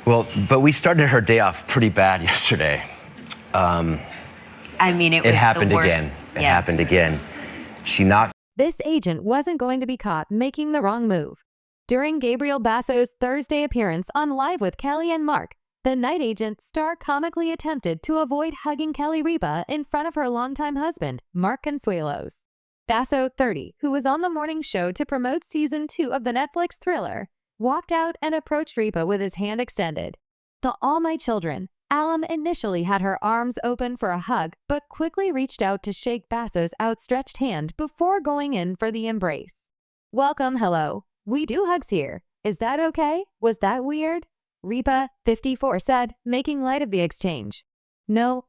Well, but we started her day off pretty bad yesterday. I mean, it was happened the worst. again. It happened again. She knocked. This agent wasn't going to be caught making the wrong move. During Gabriel Basso's Thursday appearance on Live with Kelly and Mark, the night agent star comically attempted to avoid hugging Kelly Ripa in front of her longtime husband, Mark Consuelos. Basso, 30, who was on the morning show to promote season 2 of the Netflix thriller, walked out and approached Ripa with his hand extended. The All My Children, Alum initially had her arms open for a hug, but quickly reached out to shake Basso's outstretched hand before going in for the embrace. Welcome, hello. We do hugs here. Is that okay? Was that weird? Ripa, 54, said, making light of the exchange. No,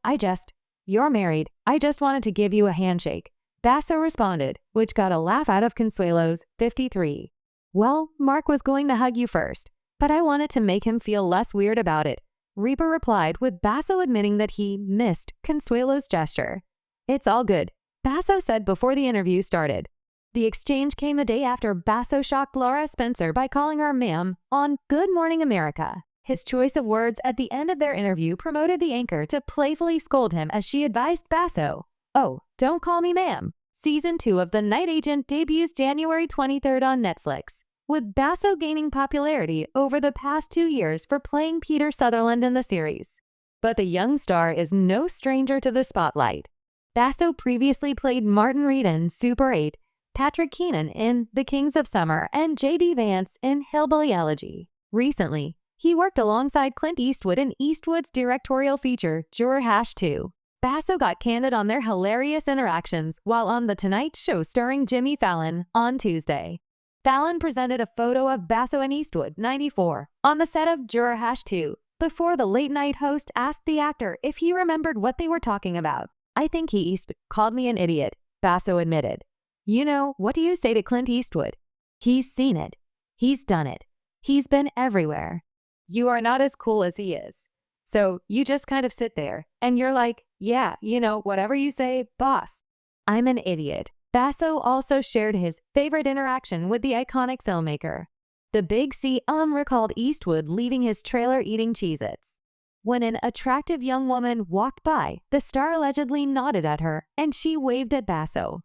you're married. I just wanted to give you a handshake. Basso responded, which got a laugh out of Consuelos, 53. Well, Mark was going to hug you first, but I wanted to make him feel less weird about it. Ripa replied, with Basso admitting that he missed Consuelo's gesture. It's all good, Basso said before the interview started. The exchange came a day after Basso shocked Laura Spencer by calling her ma'am on Good Morning America. His choice of words at the end of their interview promoted the anchor to playfully scold him as she advised Basso, "Oh, don't call me ma'am." Season 2 of The Night Agent debuts January 23rd on Netflix, with Basso gaining popularity over the past 2 years for playing Peter Sutherland in the series. But the young star is no stranger to the spotlight. Basso previously played Martin Reed in Super 8, Patrick Keenan in The Kings of Summer, and J.D. Vance in Hillbilly Elegy. Recently, he worked alongside Clint Eastwood in Eastwood's directorial feature, Juror #2. Basso got candid on their hilarious interactions while on The Tonight Show starring Jimmy Fallon on Tuesday. Fallon presented a photo of Basso and Eastwood, 94, on the set of Juror #2 before the late-night host asked the actor if he remembered what they were talking about. I think Eastwood called me an idiot, Basso admitted. You know, what do you say to Clint Eastwood? He's seen it. He's done it. He's been everywhere. You are not as cool as he is. So you just kind of sit there and you're like, yeah, whatever you say, boss. I'm an idiot. Basso also shared his favorite interaction with the iconic filmmaker. The Big C recalled Eastwood leaving his trailer eating Cheez-Its. When an attractive young woman walked by, the star allegedly nodded at her and she waved at Basso.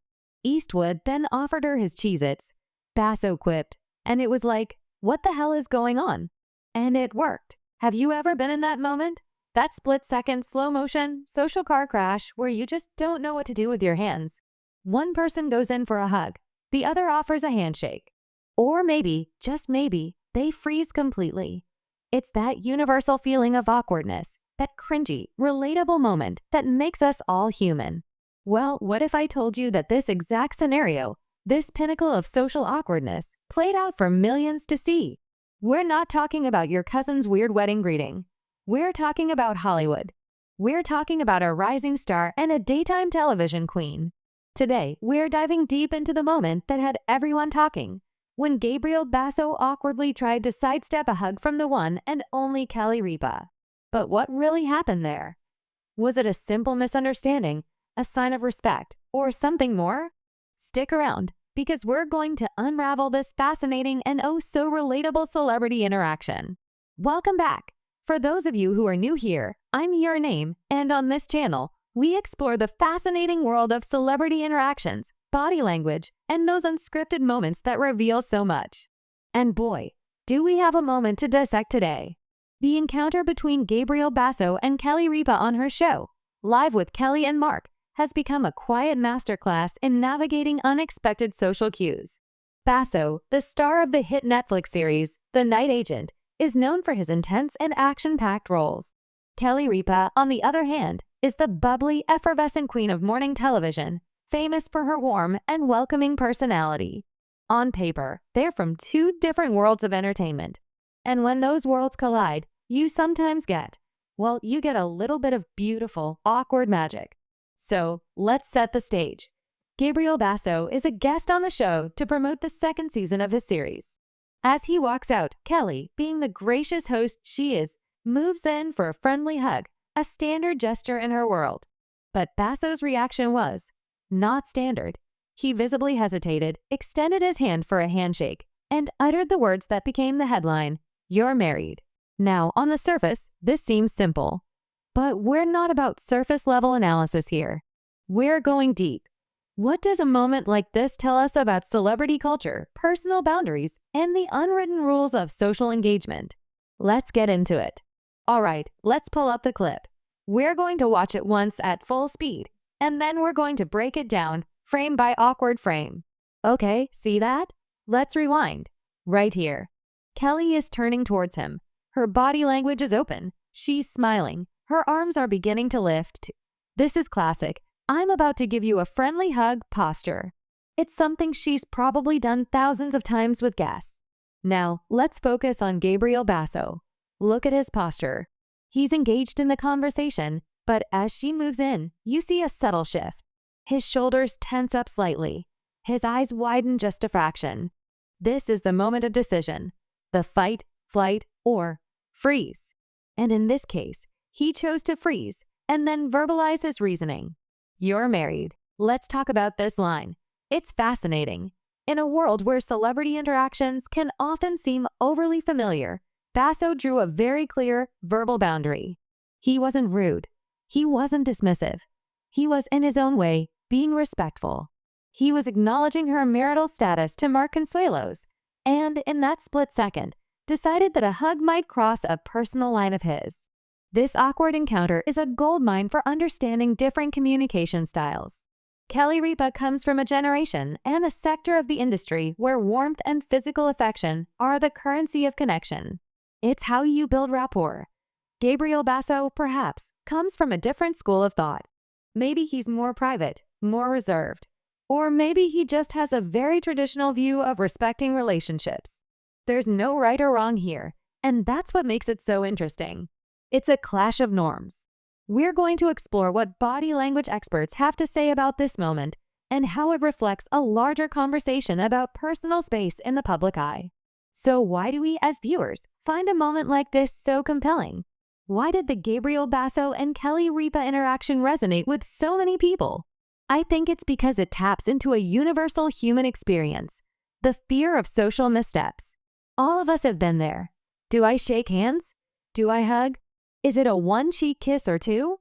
Eastwood then offered her his Cheez-Its. Basso quipped, and it was like, what the hell is going on? And it worked. Have you ever been in that moment? That split-second, slow-motion, social car crash where you just don't know what to do with your hands. One person goes in for a hug, the other offers a handshake. Or maybe, just maybe, they freeze completely. It's that universal feeling of awkwardness, that cringy, relatable moment that makes us all human. Well, what if I told you that this exact scenario, this pinnacle of social awkwardness, played out for millions to see? We're not talking about your cousin's weird wedding greeting. We're talking about Hollywood. We're talking about a rising star and a daytime television queen. Today, we're diving deep into the moment that had everyone talking, when Gabriel Basso awkwardly tried to sidestep a hug from the one and only Kelly Ripa. But what really happened there? Was it a simple misunderstanding, a sign of respect, or something more? Stick around, because we're going to unravel this fascinating and oh so relatable celebrity interaction. Welcome back. For those of you who are new here, I'm Your Name, and on this channel, we explore the fascinating world of celebrity interactions, body language, and those unscripted moments that reveal so much. And boy, do we have a moment to dissect today. The encounter between Gabriel Basso and Kelly Ripa on her show, Live with Kelly and Mark, has become a quiet masterclass in navigating unexpected social cues. Basso, the star of the hit Netflix series, The Night Agent, is known for his intense and action-packed roles. Kelly Ripa, on the other hand, is the bubbly, effervescent queen of morning television, famous for her warm and welcoming personality. On paper, they're from two different worlds of entertainment. And when those worlds collide, you sometimes get a little bit of beautiful, awkward magic. So, let's set the stage. Gabriel Basso is a guest on the show to promote the second season of his series. As he walks out, Kelly, being the gracious host she is, moves in for a friendly hug, a standard gesture in her world. But Basso's reaction was not standard. He visibly hesitated, extended his hand for a handshake, and uttered the words that became the headline, "You're married." Now, on the surface, this seems simple. But we're not about surface-level analysis here. We're going deep. What does a moment like this tell us about celebrity culture, personal boundaries, and the unwritten rules of social engagement? Let's get into it. Alright, let's pull up the clip. We're going to watch it once at full speed, and then we're going to break it down, frame by awkward frame. Okay, see that? Let's rewind. Right here. Kelly is turning towards him. Her body language is open. She's smiling. Her arms are beginning to lift. This is classic. I'm about to give you a friendly hug posture. It's something she's probably done thousands of times with guests. Now, let's focus on Gabriel Basso. Look at his posture. He's engaged in the conversation, but as she moves in, you see a subtle shift. His shoulders tense up slightly. His eyes widen just a fraction. This is the moment of decision. The fight, flight, or freeze. And in this case, he chose to freeze and then verbalize his reasoning. You're married. Let's talk about this line. It's fascinating. In a world where celebrity interactions can often seem overly familiar, Basso drew a very clear verbal boundary. He wasn't rude. He wasn't dismissive. He was, in his own way, being respectful. He was acknowledging her marital status to Mark Consuelos, and in that split second, decided that a hug might cross a personal line of his. This awkward encounter is a goldmine for understanding different communication styles. Kelly Ripa comes from a generation and a sector of the industry where warmth and physical affection are the currency of connection. It's how you build rapport. Gabriel Basso, perhaps, comes from a different school of thought. Maybe he's more private, more reserved. Or maybe he just has a very traditional view of respecting relationships. There's no right or wrong here, and that's what makes it so interesting. It's a clash of norms. We're going to explore what body language experts have to say about this moment and how it reflects a larger conversation about personal space in the public eye. So why do we, as viewers, find a moment like this so compelling? Why did the Gabriel Basso and Kelly Ripa interaction resonate with so many people? I think it's because it taps into a universal human experience, the fear of social missteps. All of us have been there. Do I shake hands? Do I hug? Is it a one-cheek kiss or two?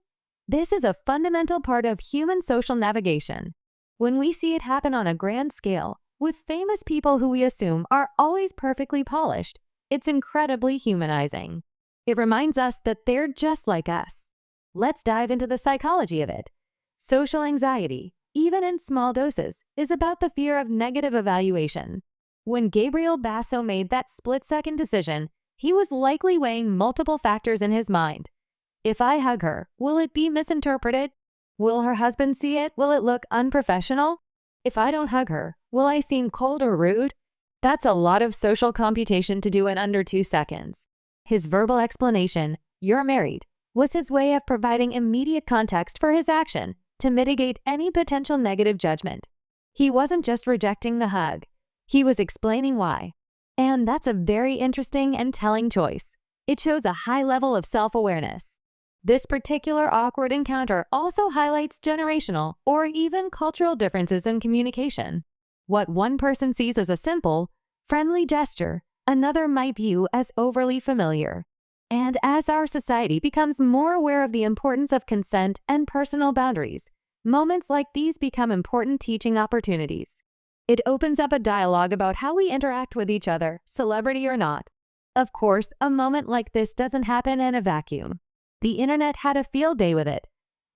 This is a fundamental part of human social navigation. When we see it happen on a grand scale, with famous people who we assume are always perfectly polished, it's incredibly humanizing. It reminds us that they're just like us. Let's dive into the psychology of it. Social anxiety, even in small doses, is about the fear of negative evaluation. When Gabriel Basso made that split-second decision, he was likely weighing multiple factors in his mind. If I hug her, will it be misinterpreted? Will her husband see it? Will it look unprofessional? If I don't hug her, will I seem cold or rude? That's a lot of social computation to do in under 2 seconds. His verbal explanation, "You're married," was his way of providing immediate context for his action to mitigate any potential negative judgment. He wasn't just rejecting the hug. He was explaining why. And that's a very interesting and telling choice. It shows a high level of self-awareness. This particular awkward encounter also highlights generational or even cultural differences in communication. What one person sees as a simple, friendly gesture, another might view as overly familiar. And as our society becomes more aware of the importance of consent and personal boundaries, moments like these become important teaching opportunities. It opens up a dialogue about how we interact with each other, celebrity or not. Of course, a moment like this doesn't happen in a vacuum. The internet had a field day with it.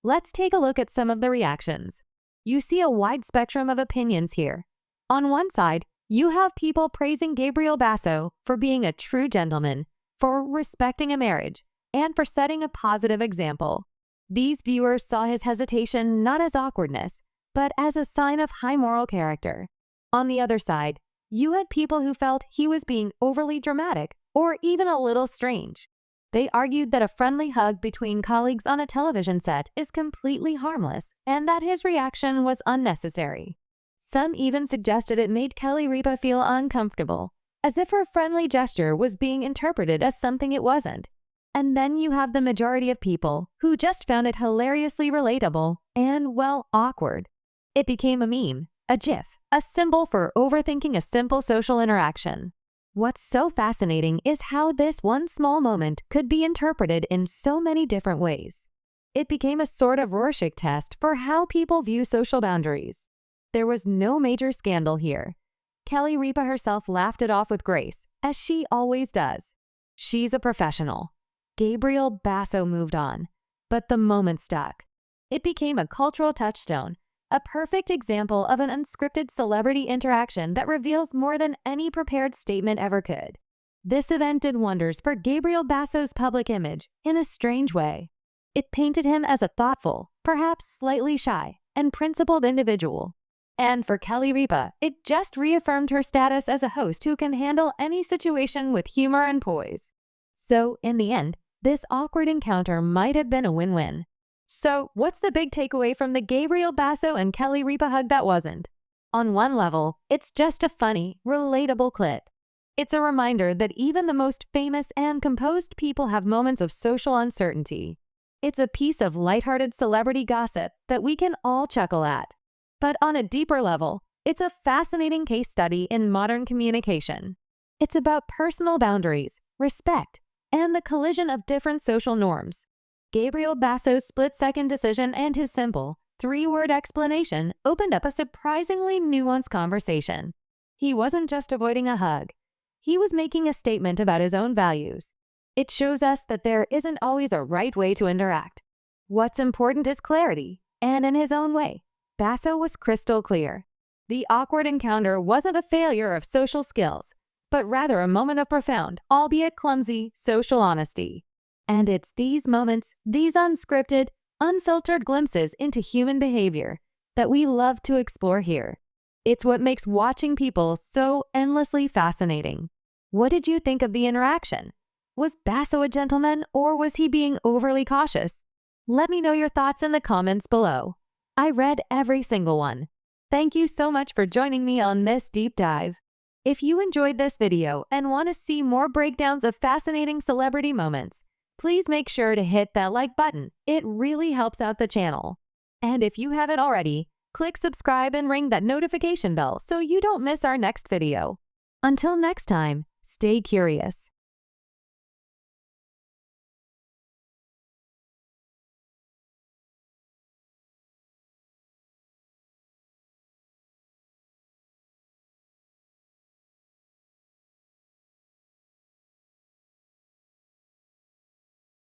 Let's take a look at some of the reactions. You see a wide spectrum of opinions here. On one side, you have people praising Gabriel Basso for being a true gentleman, for respecting a marriage, and for setting a positive example. These viewers saw his hesitation not as awkwardness, but as a sign of high moral character. On the other side, you had people who felt he was being overly dramatic or even a little strange. They argued that a friendly hug between colleagues on a television set is completely harmless and that his reaction was unnecessary. Some even suggested it made Kelly Ripa feel uncomfortable, as if her friendly gesture was being interpreted as something it wasn't. And then you have the majority of people who just found it hilariously relatable and, well, awkward. It became a meme, a GIF, a symbol for overthinking a simple social interaction. What's so fascinating is how this one small moment could be interpreted in so many different ways. It became a sort of Rorschach test for how people view social boundaries. There was no major scandal here. Kelly Ripa herself laughed it off with grace, as she always does. She's a professional. Gabriel Basso moved on, but the moment stuck. It became a cultural touchstone, a perfect example of an unscripted celebrity interaction that reveals more than any prepared statement ever could. This event did wonders for Gabriel Basso's public image in a strange way. It painted him as a thoughtful, perhaps slightly shy, and principled individual. And for Kelly Ripa, it just reaffirmed her status as a host who can handle any situation with humor and poise. So, in the end, this awkward encounter might have been a win-win. So, what's the big takeaway from the Gabriel Basso and Kelly Ripa hug that wasn't? On one level, it's just a funny, relatable clip. It's a reminder that even the most famous and composed people have moments of social uncertainty. It's a piece of lighthearted celebrity gossip that we can all chuckle at. But on a deeper level, it's a fascinating case study in modern communication. It's about personal boundaries, respect, and the collision of different social norms. Gabriel Basso's split-second decision and his simple, three-word explanation opened up a surprisingly nuanced conversation. He wasn't just avoiding a hug. He was making a statement about his own values. It shows us that there isn't always a right way to interact. What's important is clarity, and in his own way, Basso was crystal clear. The awkward encounter wasn't a failure of social skills, but rather a moment of profound, albeit clumsy, social honesty. And it's these moments, these unscripted, unfiltered glimpses into human behavior that we love to explore here. It's what makes watching people so endlessly fascinating. What did you think of the interaction? Was Basso a gentleman, or was he being overly cautious? Let me know your thoughts in the comments below. I read every single one. Thank you so much for joining me on this deep dive. If you enjoyed this video and want to see more breakdowns of fascinating celebrity moments, please make sure to hit that like button. It really helps out the channel. And if you haven't already, click subscribe and ring that notification bell so you don't miss our next video. Until next time, stay curious.